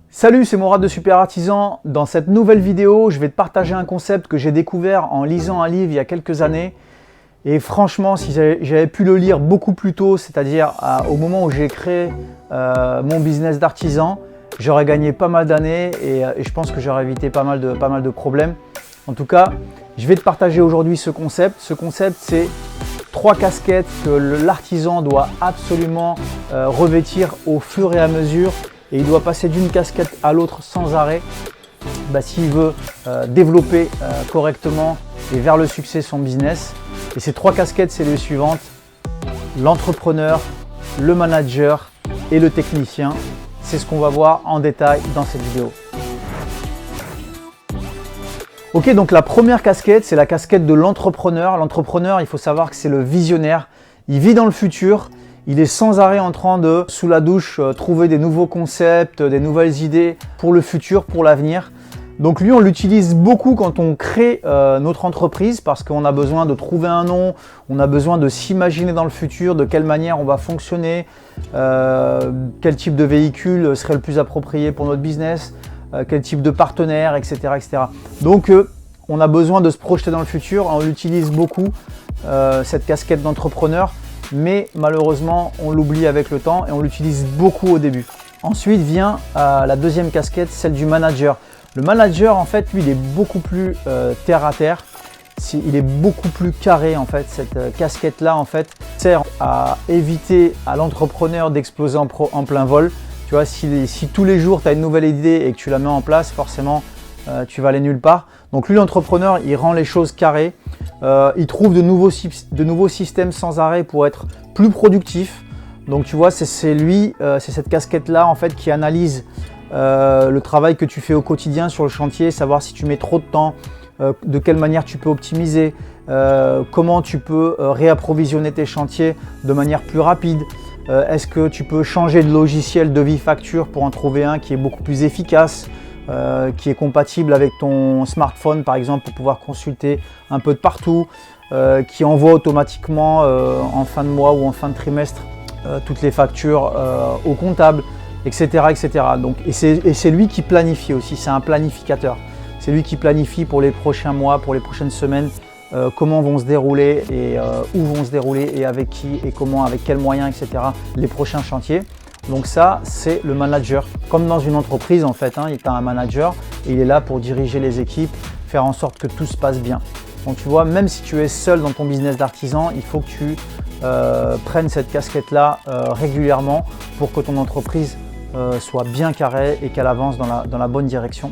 Salut, c'est Mourad de Super Artisan. Dans cette nouvelle vidéo, je vais te partager un concept que j'ai découvert en lisant un livre il y a quelques années. Et franchement, si j'avais pu le lire beaucoup plus tôt, c'est-à-dire au moment où j'ai créé mon business d'artisan, j'aurais gagné pas mal d'années et je pense que j'aurais évité pas mal de problèmes. En tout cas, je vais te partager aujourd'hui ce concept. Ce concept, c'est 3 casquettes que l'artisan doit absolument revêtir au fur et à mesure. Et il doit passer d'une casquette à l'autre sans arrêt s'il veut développer correctement et vers le succès son business. Et ces 3 casquettes, c'est les suivantes: l'entrepreneur, le manager et le technicien. C'est ce qu'on va voir en détail dans cette vidéo. Ok, donc la première casquette, c'est la casquette de l'entrepreneur. L'entrepreneur, il faut savoir que c'est le visionnaire. Il vit dans le futur. Il est sans arrêt en train de, sous la douche, trouver des nouveaux concepts, des nouvelles idées pour le futur, pour l'avenir. Donc lui, on l'utilise beaucoup quand on crée notre entreprise parce qu'on a besoin de trouver un nom, on a besoin de s'imaginer dans le futur, de quelle manière on va fonctionner, quel type de véhicule serait le plus approprié pour notre business, quel type de partenaire, etc. etc. Donc on a besoin de se projeter dans le futur, on utilise beaucoup cette casquette d'entrepreneur. Mais malheureusement, on l'oublie avec le temps et on l'utilise beaucoup au début. Ensuite vient la deuxième casquette, celle du manager. Le manager, en fait, lui, il est beaucoup plus terre à terre. Il est beaucoup plus carré, en fait. Cette casquette-là, en fait, sert à éviter à l'entrepreneur d'exploser en plein vol. Tu vois, si tous les jours, tu as une nouvelle idée et que tu la mets en place, forcément, tu vas aller nulle part. Donc lui, l'entrepreneur, il rend les choses carrées. Il trouve de nouveaux systèmes sans arrêt pour être plus productif. Donc tu vois, c'est cette casquette-là en fait qui analyse le travail que tu fais au quotidien sur le chantier, savoir si tu mets trop de temps, de quelle manière tu peux optimiser, comment tu peux réapprovisionner tes chantiers de manière plus rapide. Est-ce que tu peux changer de logiciel devis facture pour en trouver un qui est beaucoup plus efficace, qui est compatible avec ton smartphone par exemple pour pouvoir consulter un peu de partout, qui envoie automatiquement en fin de mois ou en fin de trimestre toutes les factures au comptable, etc. etc. Donc, et c'est lui qui planifie aussi, c'est un planificateur. C'est lui qui planifie pour les prochains mois, pour les prochaines semaines, comment vont se dérouler et où vont se dérouler et avec qui et comment, avec quels moyens, etc. les prochains chantiers. Donc ça, c'est le manager. Comme dans une entreprise en fait, il y a un manager et il est là pour diriger les équipes, faire en sorte que tout se passe bien. Donc tu vois, même si tu es seul dans ton business d'artisan, il faut que tu prennes cette casquette-là régulièrement pour que ton entreprise soit bien carrée et qu'elle avance dans la bonne direction.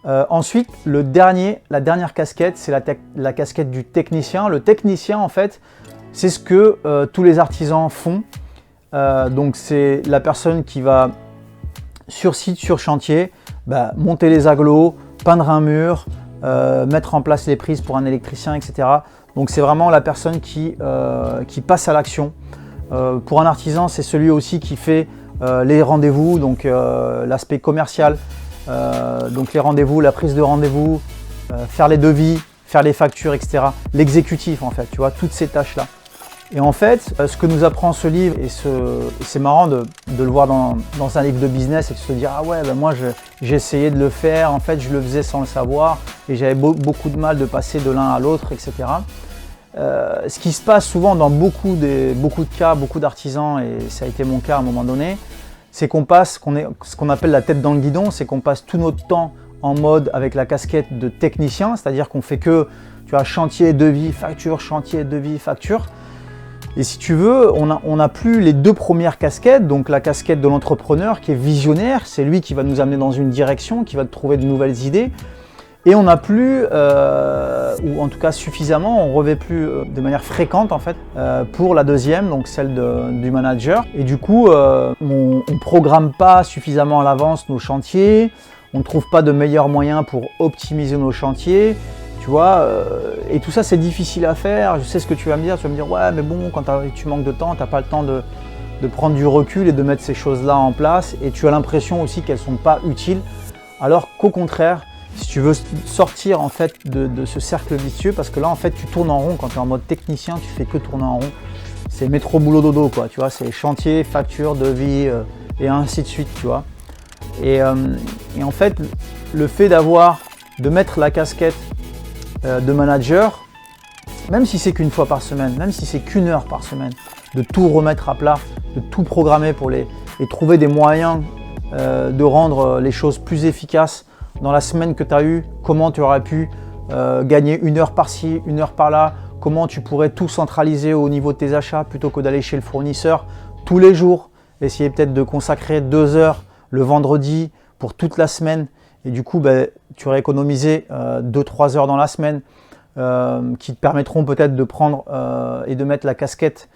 Ensuite, la dernière casquette, c'est la casquette du technicien. Le technicien, en fait, c'est ce que tous les artisans font. Donc c'est la personne qui va sur site, sur chantier, monter les agglos, peindre un mur, mettre en place les prises pour un électricien, etc. Donc c'est vraiment la personne qui passe à l'action. Pour un artisan, c'est celui aussi qui fait les rendez-vous, donc l'aspect commercial, donc les rendez-vous, la prise de rendez-vous, faire les devis, faire les factures, etc. L'exécutif en fait, tu vois, toutes ces tâches-là. Et en fait, ce que nous apprend ce livre, et c'est marrant de le voir dans un livre de business et de se dire « Ah ouais, moi j'ai essayé de le faire, en fait je le faisais sans le savoir et j'avais beaucoup de mal de passer de l'un à l'autre, etc. » Ce qui se passe souvent dans beaucoup de cas, beaucoup d'artisans, et ça a été mon cas à un moment donné, c'est ce qu'on appelle la tête dans le guidon, c'est qu'on passe tout notre temps en mode avec la casquette de technicien, c'est-à-dire qu'on fait que, tu vois, chantier, devis, facture, chantier, devis, facture. Et si tu veux, on n'a plus les 2 premières casquettes, donc la casquette de l'entrepreneur qui est visionnaire, c'est lui qui va nous amener dans une direction, qui va trouver de nouvelles idées. Et on n'a plus, ou en tout cas suffisamment, on ne revêt plus de manière fréquente en fait, pour la deuxième, donc celle du manager. Et du coup, on ne programme pas suffisamment à l'avance nos chantiers, on ne trouve pas de meilleurs moyens pour optimiser nos chantiers. Tu vois, et tout ça c'est difficile à faire. Je sais ce que tu vas me dire, ouais mais bon, quand tu manques de temps, tu n'as pas le temps de prendre du recul et de mettre ces choses-là en place, et tu as l'impression aussi qu'elles ne sont pas utiles, alors qu'au contraire, si tu veux sortir en fait de ce cercle vicieux, parce que là en fait tu tournes en rond, quand tu es en mode technicien, tu fais que tourner en rond, c'est métro boulot dodo quoi, tu vois, c'est chantier, facture, devis et ainsi de suite, tu vois. Et en fait, le fait de mettre la casquette de manager, même si c'est qu'une fois par semaine, même si c'est qu'une heure par semaine, de tout remettre à plat, de tout programmer et trouver des moyens de rendre les choses plus efficaces dans la semaine que tu as eue, comment tu aurais pu gagner une heure par-ci, une heure par-là, comment tu pourrais tout centraliser au niveau de tes achats plutôt que d'aller chez le fournisseur tous les jours, essayer peut-être de consacrer 2 heures le vendredi pour toute la semaine et du coup tu aurais économisé 2-3 heures dans la semaine qui te permettront peut-être de prendre et de mettre la casquette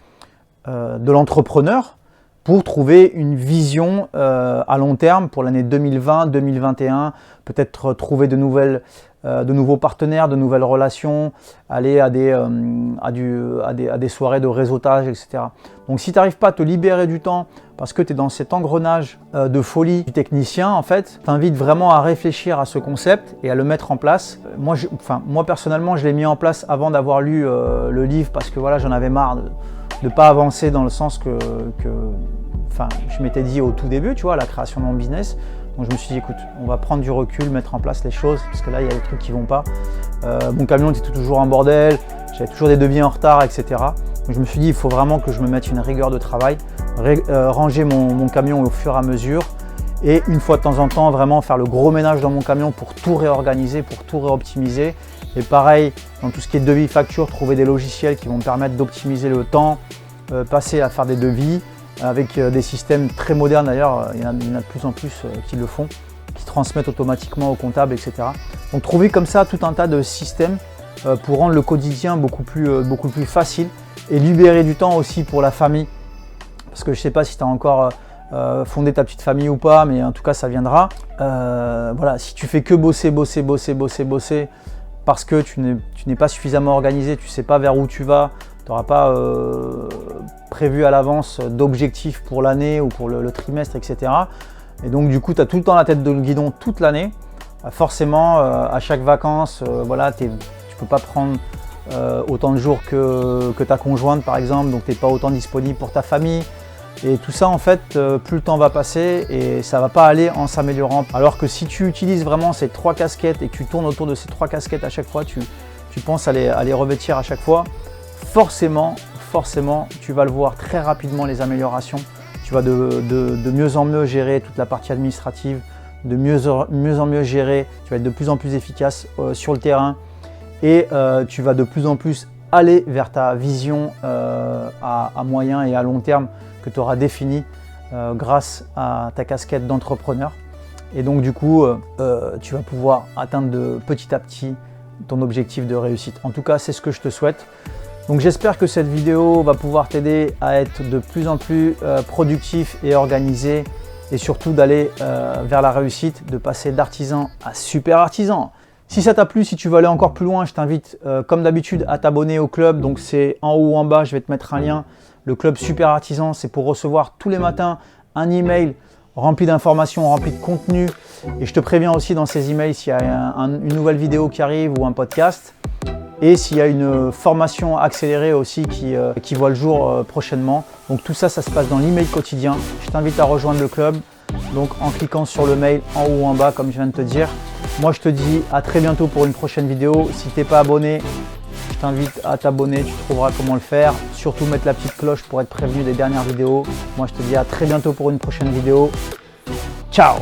de l'entrepreneur pour trouver une vision à long terme pour l'année 2020-2021, peut-être trouver de nouveaux partenaires, de nouvelles relations, aller à des soirées de réseautage, etc. Donc si tu n'arrives pas à te libérer du temps parce que tu es dans cet engrenage de folie du technicien, en fait, je t'invite vraiment à réfléchir à ce concept et à le mettre en place. Moi personnellement, je l'ai mis en place avant d'avoir lu le livre parce que voilà, j'en avais marre de ne pas avancer dans le sens que je m'étais dit au tout début, tu vois, la création de mon business. Donc je me suis dit, écoute, on va prendre du recul, mettre en place les choses, parce que là, il y a des trucs qui ne vont pas. Mon camion était toujours en bordel, j'avais toujours des devis en retard, etc. Donc je me suis dit, il faut vraiment que je me mette une rigueur de travail, ranger mon camion au fur et à mesure, et une fois de temps en temps, vraiment faire le gros ménage dans mon camion pour tout réorganiser, pour tout réoptimiser. Et pareil, dans tout ce qui est devis, facture, trouver des logiciels qui vont me permettre d'optimiser le temps, passer à faire des devis, avec des systèmes très modernes d'ailleurs, il y en a de plus en plus qui le font, qui transmettent automatiquement au comptable, etc. Donc trouver comme ça tout un tas de systèmes pour rendre le quotidien beaucoup plus facile et libérer du temps aussi pour la famille. Parce que je ne sais pas si tu as encore fondé ta petite famille ou pas, mais en tout cas ça viendra. Voilà, si tu fais que bosser parce que tu n'es pas suffisamment organisé, tu ne sais pas vers où tu vas, tu n'auras pas prévu à l'avance d'objectifs pour l'année ou pour le trimestre, etc. Et donc du coup, tu as tout le temps la tête dans le guidon toute l'année. Forcément, à chaque vacances, voilà, tu ne peux pas prendre autant de jours que ta conjointe, par exemple, donc tu n'es pas autant disponible pour ta famille. Et tout ça, en fait, plus le temps va passer et ça ne va pas aller en s'améliorant. Alors que si tu utilises vraiment ces 3 casquettes et que tu tournes autour de ces 3 casquettes à chaque fois, tu penses à les revêtir à chaque fois, forcément, tu vas le voir très rapidement, les améliorations. Tu vas de mieux en mieux gérer toute la partie administrative, de mieux en mieux gérer, tu vas être de plus en plus efficace sur le terrain et tu vas de plus en plus aller vers ta vision à moyen et à long terme que tu auras définie grâce à ta casquette d'entrepreneur. Et donc du coup, tu vas pouvoir atteindre petit à petit ton objectif de réussite. En tout cas, c'est ce que je te souhaite. Donc j'espère que cette vidéo va pouvoir t'aider à être de plus en plus productif et organisé et surtout d'aller vers la réussite, de passer d'artisan à super artisan. Si ça t'a plu, si tu veux aller encore plus loin, je t'invite comme d'habitude à t'abonner au club. Donc c'est en haut ou en bas, je vais te mettre un lien. Le club Super Artisan, c'est pour recevoir tous les matins un email rempli d'informations, rempli de contenu. Et je te préviens aussi dans ces emails s'il y a une nouvelle vidéo qui arrive ou un podcast. Et s'il y a une formation accélérée aussi qui voit le jour prochainement. Donc tout ça, ça se passe dans l'email quotidien. Je t'invite à rejoindre le club. Donc en cliquant sur le mail en haut ou en bas, comme je viens de te dire. Moi, je te dis à très bientôt pour une prochaine vidéo. Si tu n'es pas abonné, je t'invite à t'abonner. Tu trouveras comment le faire. Surtout mettre la petite cloche pour être prévenu des dernières vidéos. Moi, je te dis à très bientôt pour une prochaine vidéo. Ciao!